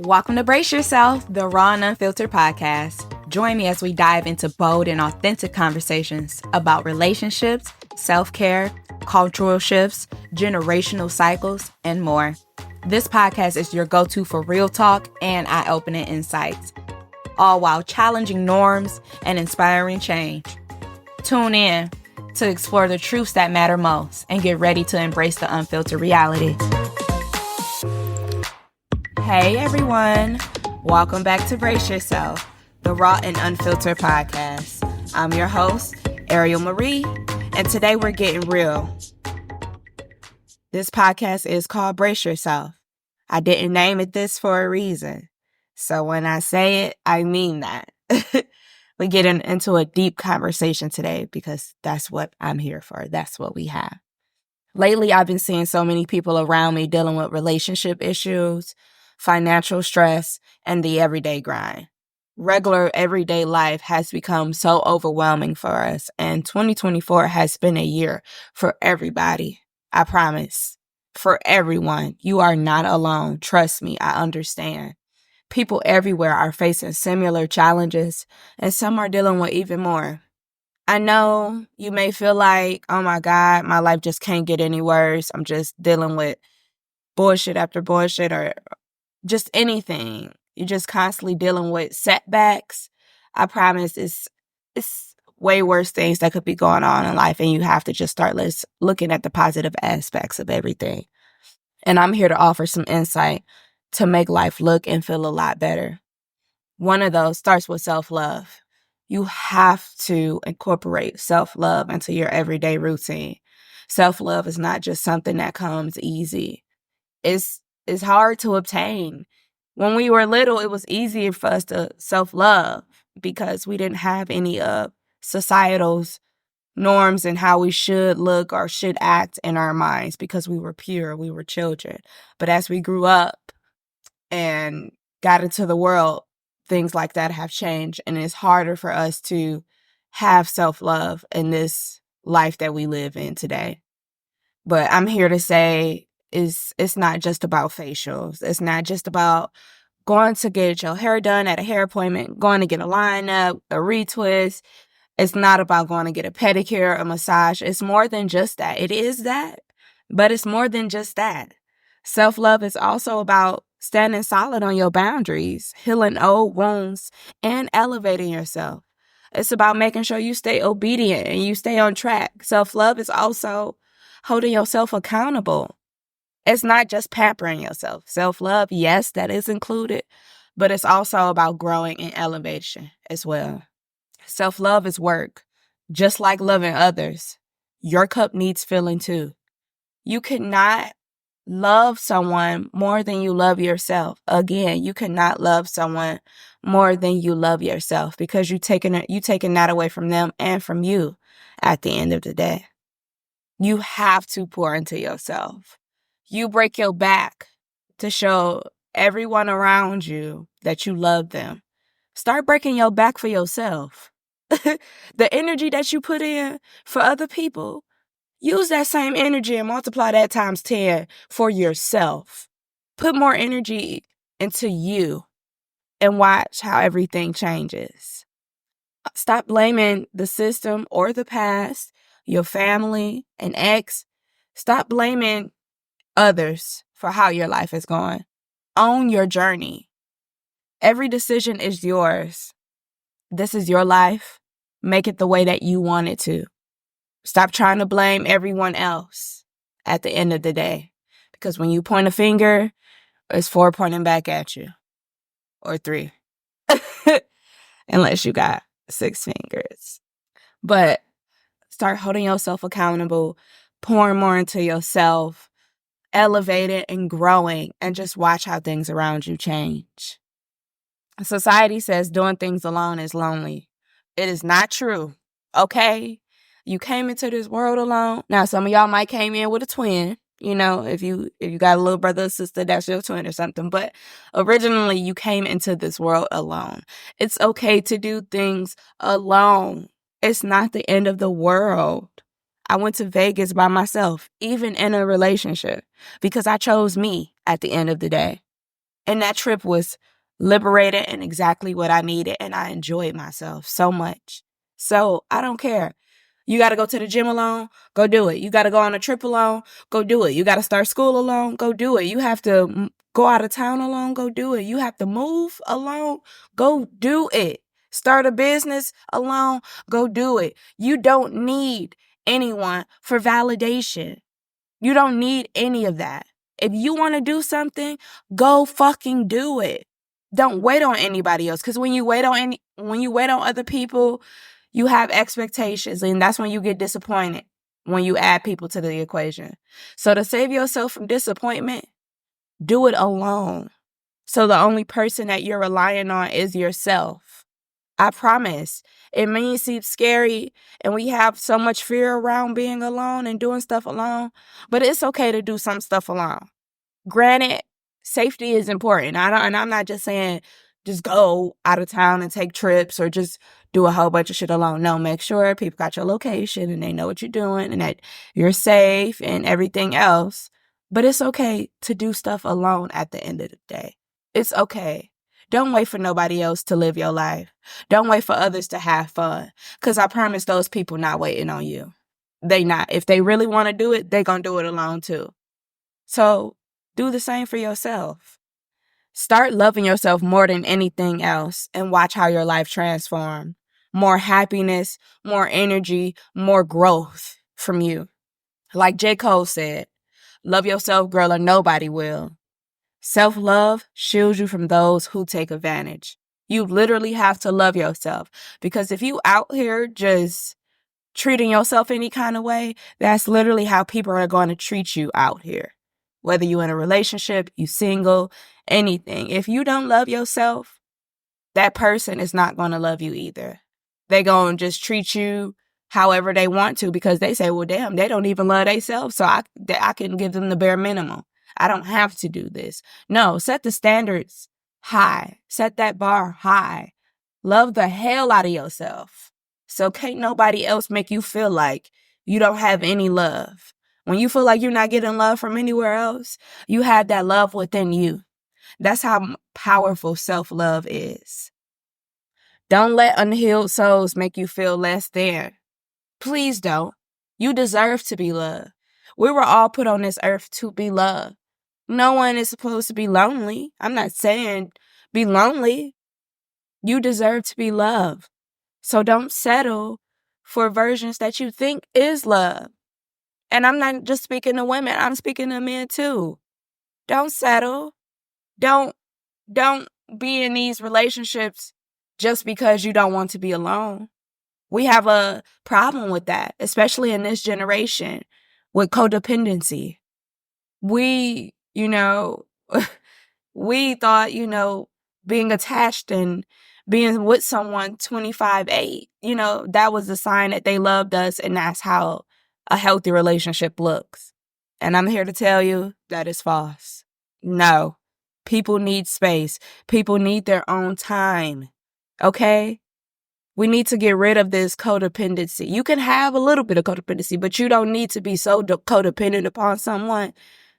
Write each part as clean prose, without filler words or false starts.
Welcome to Brace Yourself, the Raw and Unfiltered podcast. Join me as we dive into bold and authentic conversations about relationships, self-care, cultural shifts, generational cycles, and more. This podcast is your go-to for real talk and eye-opening insights, all while challenging norms and inspiring change. Tune in to explore the truths that matter most and get ready to embrace the unfiltered reality. Hey everyone, welcome back to Brace Yourself, the Raw and Unfiltered podcast. I'm your host, Ariel Marie, and today we're getting real. This podcast is called Brace Yourself. I didn't name it this for a reason. So when I say it, I mean that. We get into a deep conversation today because that's what I'm here for. That's what we have. Lately, I've been seeing so many people around me dealing with relationship issues, financial stress, and the everyday grind. Regular everyday life has become so overwhelming for us, and 2024 has been a year for everybody. I promise. For everyone. You are not alone. Trust me, I understand. People everywhere are facing similar challenges, and some are dealing with even more. I know you may feel like, oh my God, my life just can't get any worse. I'm just dealing with bullshit after bullshit or just anything. You're just constantly dealing with setbacks. I promise it's way worse things that could be going on in life, and you have to just start looking at the positive aspects of everything. And I'm here to offer some insight to make life look and feel a lot better. One of those starts with self-love. You have to incorporate self-love into your everyday routine. Self-love is not just something that comes easy. It's hard to obtain. When we were little, it was easier for us to self-love because we didn't have any societal's norms and how we should look or should act in our minds because we were pure, we were children. But as we grew up and got into the world, things like that have changed, and it's harder for us to have self-love in this life that we live in today. But I'm here to say it's not just about facials. It's not just about going to get your hair done at a hair appointment, going to get a line-up, a retwist. It's not about going to get a pedicure, a massage. It's more than just that. It is that, but it's more than just that. Self-love is also about standing solid on your boundaries, healing old wounds, and elevating yourself. It's about making sure you stay obedient and you stay on track. Self-love is also holding yourself accountable. It's not just pampering yourself. Self-love, yes, that is included, but it's also about growing and elevation as well. Self-love is work. Just like loving others, your cup needs filling too. You cannot love someone more than you love yourself. Again, you cannot love someone more than you love yourself because you taking that away from them and from you at the end of the day. You have to pour into yourself. You break your back to show everyone around you that you love them. Start breaking your back for yourself. The energy that you put in for other people, use that same energy and multiply that times 10 for yourself. Put more energy into you and watch how everything changes. Stop blaming the system or the past, your family, an ex. Stop blaming others for how your life is going. Own your journey. Every decision is yours. This is your life. Make it the way that you want it to. Stop trying to blame everyone else at the end of the day. Because when you point a finger, it's 4 pointing back at you. Or 3. Unless you got 6 fingers. But start holding yourself accountable, pouring more into yourself, elevating and growing, and just watch how things around you change. Society says doing things alone is lonely. It is not true, okay? You came into this world alone. Now, some of y'all might came in with a twin, if you got a little brother or sister, that's your twin or something. But originally, you came into this world alone. It's okay to do things alone. It's not the end of the world. I went to Vegas by myself, even in a relationship, because I chose me at the end of the day. And that trip was liberated and exactly what I needed. And I enjoyed myself so much. So I don't care. You got to go to the gym alone, go do it. You got to go on a trip alone, go do it. You got to start school alone, go do it. You have to go out of town alone, go do it. You have to move alone, go do it. Start a business alone, go do it. You don't need anyone for validation. You don't need any of that. If you want to do something, go fucking do it. Don't wait on anybody else. Because when you wait on other people, you have expectations, and that's when you get disappointed when you add people to the equation. So to save yourself from disappointment, do it alone. So the only person that you're relying on is yourself. I promise. It may seem scary, and we have so much fear around being alone and doing stuff alone, but it's okay to do some stuff alone. Granted, safety is important. I'm not just saying just go out of town and take trips or just do a whole bunch of shit alone. No, make sure people got your location and they know what you're doing and that you're safe and everything else. But it's okay to do stuff alone at the end of the day. It's okay. Don't wait for nobody else to live your life. Don't wait for others to have fun. Because I promise those people not waiting on you. They not. If they really want to do it, they going to do it alone too. So do the same for yourself. Start loving yourself more than anything else and watch how your life transforms. More happiness, more energy, more growth from you. Like J. Cole said, love yourself, girl, or nobody will. Self-love shields you from those who take advantage. You literally have to love yourself, because if you out here just treating yourself any kind of way, that's literally how people are going to treat you out here. Whether you're in a relationship, you single, anything. If you don't love yourself, that person is not going to love you either. They're going to just treat you however they want to, because they say, well, damn, they don't even love themselves, so I can give them the bare minimum. I don't have to do this. No, set the standards high. Set that bar high. Love the hell out of yourself. So can't nobody else make you feel like you don't have any love. When you feel like you're not getting love from anywhere else, you have that love within you. That's how powerful self-love is. Don't let unhealed souls make you feel less than. Please don't. You deserve to be loved. We were all put on this earth to be loved. No one is supposed to be lonely. I'm not saying be lonely. You deserve to be loved. So don't settle for versions that you think is love. And I'm not just speaking to women. I'm speaking to men too. Don't settle. Don't be in these relationships just because you don't want to be alone. We have a problem with that, especially in this generation with codependency. We thought, being attached and being with someone 25/8, that was a sign that they loved us, and that's how a healthy relationship looks. And I'm here to tell you that is false. No. People need space. People need their own time. Okay? We need to get rid of this codependency. You can have a little bit of codependency, but you don't need to be so codependent upon someone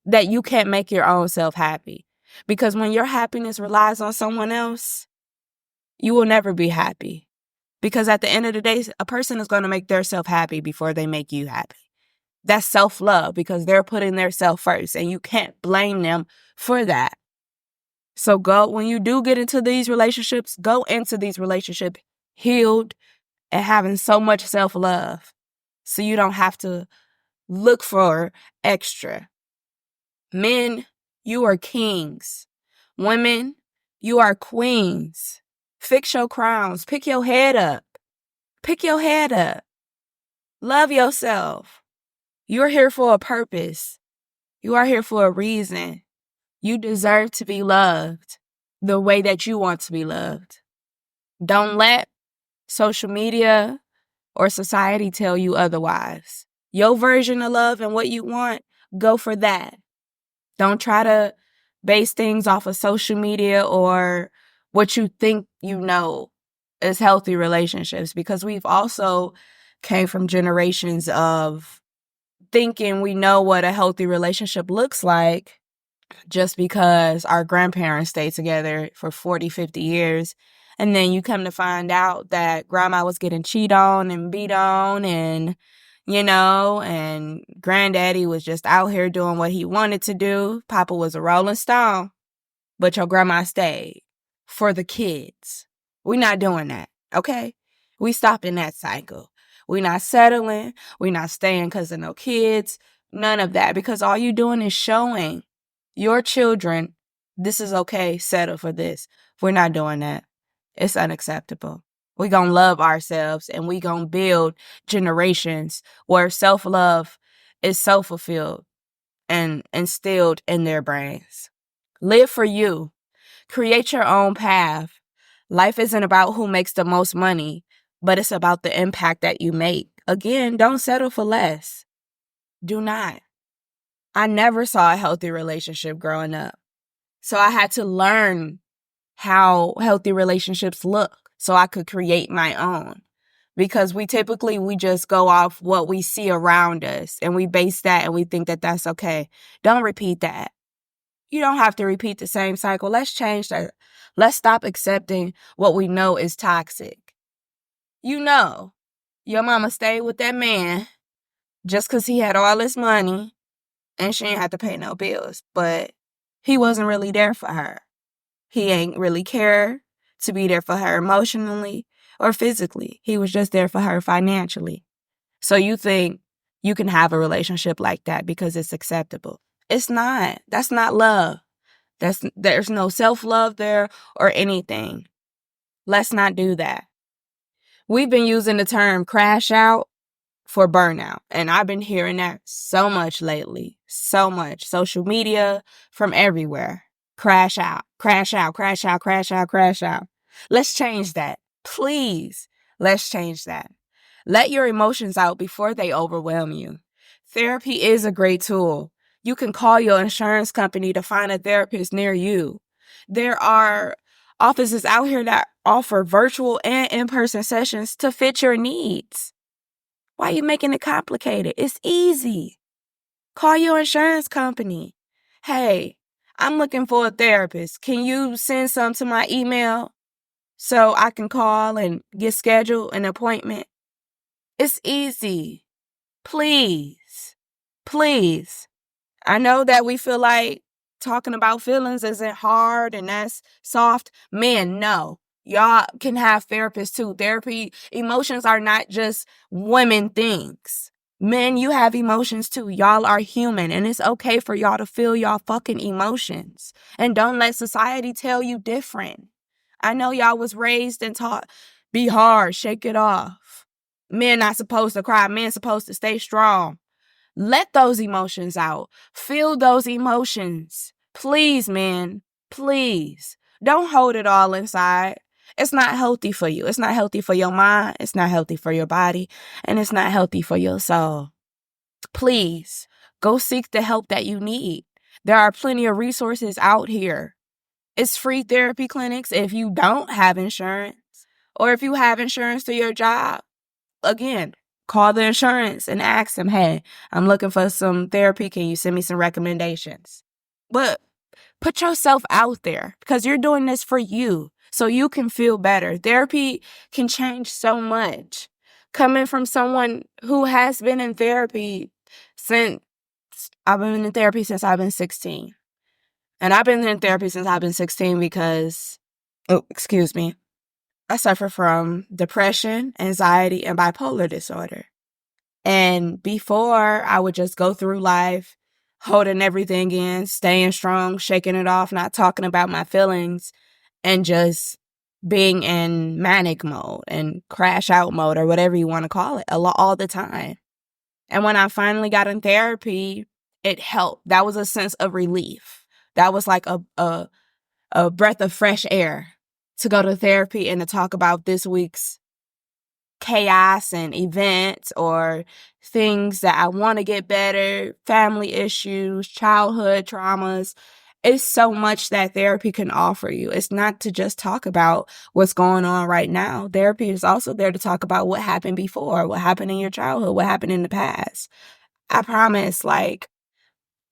that you can't make your own self happy. Because when your happiness relies on someone else, you will never be happy. Because at the end of the day, a person is going to make their self happy before they make you happy. That's self-love, because they're putting their self first, and you can't blame them for that. So when you do get into these relationships, go into these relationships healed and having so much self-love, so you don't have to look for extra. Men, you are kings. Women, you are queens. Fix your crowns. Pick your head up. Pick your head up. Love yourself. You're here for a purpose. You are here for a reason. You deserve to be loved the way that you want to be loved. Don't let social media or society tell you otherwise. Your version of love and what you want, go for that. Don't try to base things off of social media or what you think is healthy relationships, because we've also came from generations of thinking we know what a healthy relationship looks like, just because our grandparents stayed together for 40, 50 years. And then you come to find out that grandma was getting cheated on and beat on and granddaddy was just out here doing what he wanted to do. Papa was a rolling stone, but your grandma stayed for the kids. We're not doing that, okay? We stopping that cycle. We're not settling. We're not staying because of no kids. None of that, because all you're doing is showing your children, this is okay, settle for this. We're not doing that. It's unacceptable. We're going to love ourselves and we're going to build generations where self-love is so-fulfilled and instilled in their brains. Live for you. Create your own path. Life isn't about who makes the most money, but it's about the impact that you make. Again, don't settle for less. Do not. I never saw a healthy relationship growing up. So I had to learn how healthy relationships look so I could create my own. Because we just go off what we see around us and we base that and we think that that's okay. Don't repeat that. You don't have to repeat the same cycle. Let's change that. Let's stop accepting what we know is toxic. You know, your mama stayed with that man just because he had all this money and she didn't have to pay no bills. But he wasn't really there for her. He ain't really care to be there for her emotionally or physically. He was just there for her financially. So you think you can have a relationship like that because it's acceptable. It's not. That's not love. There's no self-love there or anything. Let's not do that. We've been using the term crash out for burnout. And I've been hearing that so much lately. So much. Social media, from everywhere. Crash out, crash out, crash out, crash out, crash out. Let's change that. Please, let's change that. Let your emotions out before they overwhelm you. Therapy is a great tool. You can call your insurance company to find a therapist near you. There are offices out here that offer virtual and in-person sessions to fit your needs. Why are you making it complicated? It's easy. Call your insurance company. Hey, I'm looking for a therapist. Can you send some to my email so I can call and get scheduled an appointment? It's easy. Please. Please. I know that we feel like talking about feelings isn't hard and that's soft. Men, no. Y'all can have therapists too. Therapy, emotions are not just women things. Men, you have emotions too. Y'all are human and it's okay for y'all to feel y'all fucking emotions. And don't let society tell you different. I know y'all was raised and taught, be hard, shake it off. Men not supposed to cry. Men supposed to stay strong. Let those emotions out. Feel those emotions. Please, man. Please. Don't hold it all inside. It's not healthy for you. It's not healthy for your mind. It's not healthy for your body. And it's not healthy for your soul. Please, go seek the help that you need. There are plenty of resources out here. It's free therapy clinics if you don't have insurance. Or if you have insurance through your job. Again, call the insurance and ask them, hey, I'm looking for some therapy. Can you send me some recommendations? But put yourself out there because you're doing this for you so you can feel better. Therapy can change so much. Coming from someone who has been in therapy since I've been in therapy since I've been 16. And I've been in therapy since I've been 16 because, I suffer from depression, anxiety, and bipolar disorder. And before, I would just go through life holding everything in, staying strong, shaking it off, not talking about my feelings, and just being in manic mode and crash out mode or whatever you want to call it all the time. And when I finally got in therapy, it helped. That was a sense of relief. That was like a breath of fresh air to go to therapy and to talk about this week's chaos and events or things that I want to get better, family issues, childhood traumas. It's so much that therapy can offer you. It's not to just talk about what's going on right now. Therapy is also there to talk about what happened before, what happened in your childhood, what happened in the past. I promise,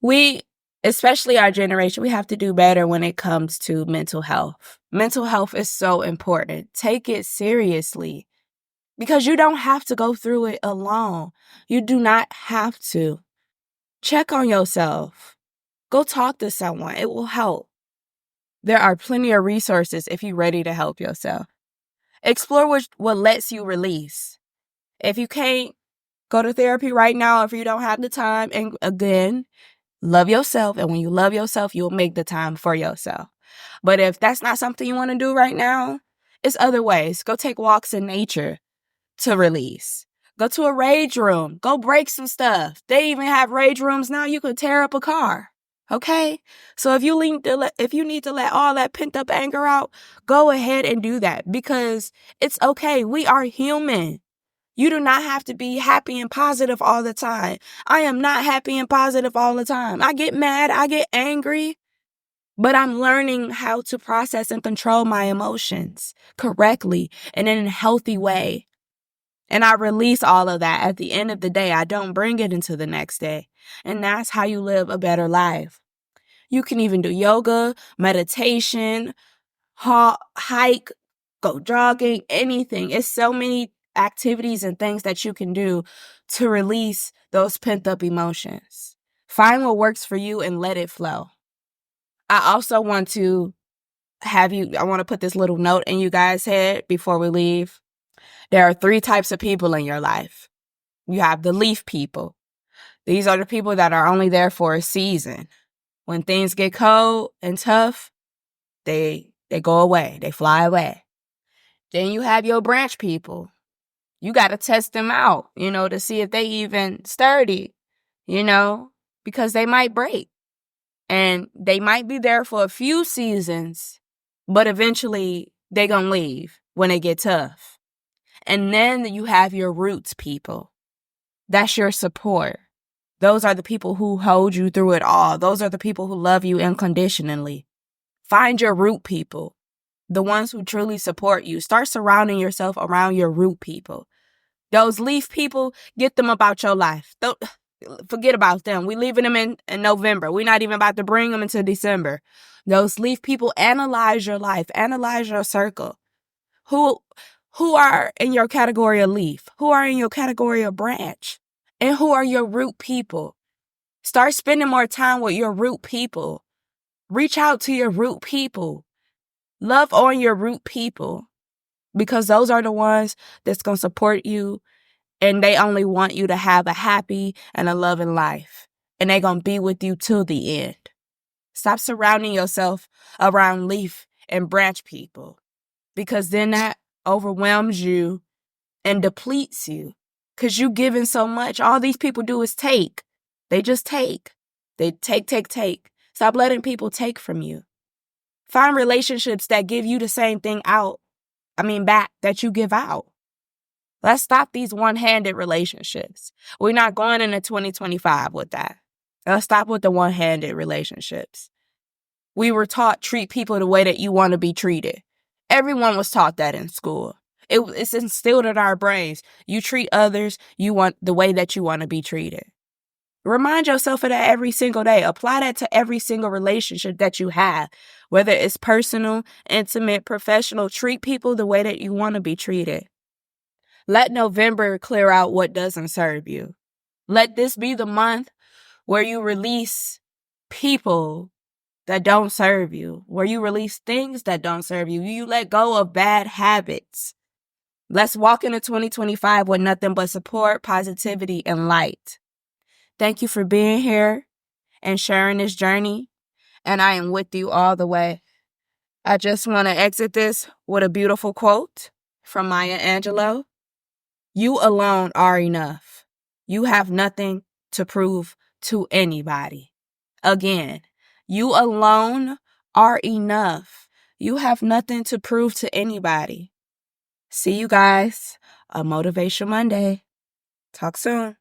we especially our generation, we have to do better when it comes to mental health. Mental health is so important. Take it seriously because you don't have to go through it alone. You do not have to. Check on yourself. Go talk to someone. It will help. There are plenty of resources if you're ready to help yourself. Explore what lets you release. If you can't go to therapy right now, if you don't have the time, and again, love yourself. And when you love yourself, you'll make the time for yourself. But if that's not something you want to do right now, it's other ways. Go take walks in nature to release. Go to a rage room. Go break some stuff. They even have rage rooms now. You could tear up a car. Okay? So if you need to let all that pent up anger out, go ahead and do that because it's okay. We are human. You do not have to be happy and positive all the time. I am not happy and positive all the time. I get mad. I get angry. But I'm learning how to process and control my emotions correctly and in a healthy way. And I release all of that at the end of the day. I don't bring it into the next day. And that's how you live a better life. You can even do yoga, meditation, hike, go jogging, anything. It's so many activities and things that you can do to release those pent up emotions. Find what works for you and let it flow. I also want to I want to put this little note in you guys' head before we leave. There are 3 types of people in your life. You have the leaf people. These are the people that are only there for a season. When things get cold and tough, they go away. They fly away. Then you have your branch people. You got to test them out, to see if they even sturdy, because they might break. And they might be there for a few seasons, but eventually they gonna leave when it get tough. And then you have your roots people. That's your support. Those are the people who hold you through it all. Those are the people who love you unconditionally. Find your root people, the ones who truly support you. Start surrounding yourself around your root people. Those leaf people, get them about your life. Forget about them. We leaving them in November. We're not even about to bring them into December. Those leaf people, analyze your life. Analyze your circle. Who are in your category of leaf? Who are in your category of branch? And who are your root people? Start spending more time with your root people. Reach out to your root people. Love on your root people. Because those are the ones that's going to support you. And they only want you to have a happy and a loving life. And they're going to be with you till the end. Stop surrounding yourself around leaf and branch people. Because then that overwhelms you and depletes you. Because you giving so much. All these people do is take. They just take. They take. Stop letting people take from you. Find relationships that give you the same thing back that you give out. Let's stop these one-handed relationships. We're not going into 2025 with that. Let's stop with the one-handed relationships. We were taught treat people the way that you want to be treated. Everyone was taught that in school. It's instilled in our brains. You treat others the way that you want to be treated. Remind yourself of that every single day. Apply that to every single relationship that you have. Whether it's personal, intimate, professional, treat people the way that you want to be treated. Let November clear out what doesn't serve you. Let this be the month where you release people that don't serve you, where you release things that don't serve you. You let go of bad habits. Let's walk into 2025 with nothing but support, positivity, and light. Thank you for being here and sharing this journey, and I am with you all the way. I just want to exit this with a beautiful quote from Maya Angelou. You alone are enough. You have nothing to prove to anybody. Again, you alone are enough. You have nothing to prove to anybody. See you guys on Motivation Monday. Talk soon.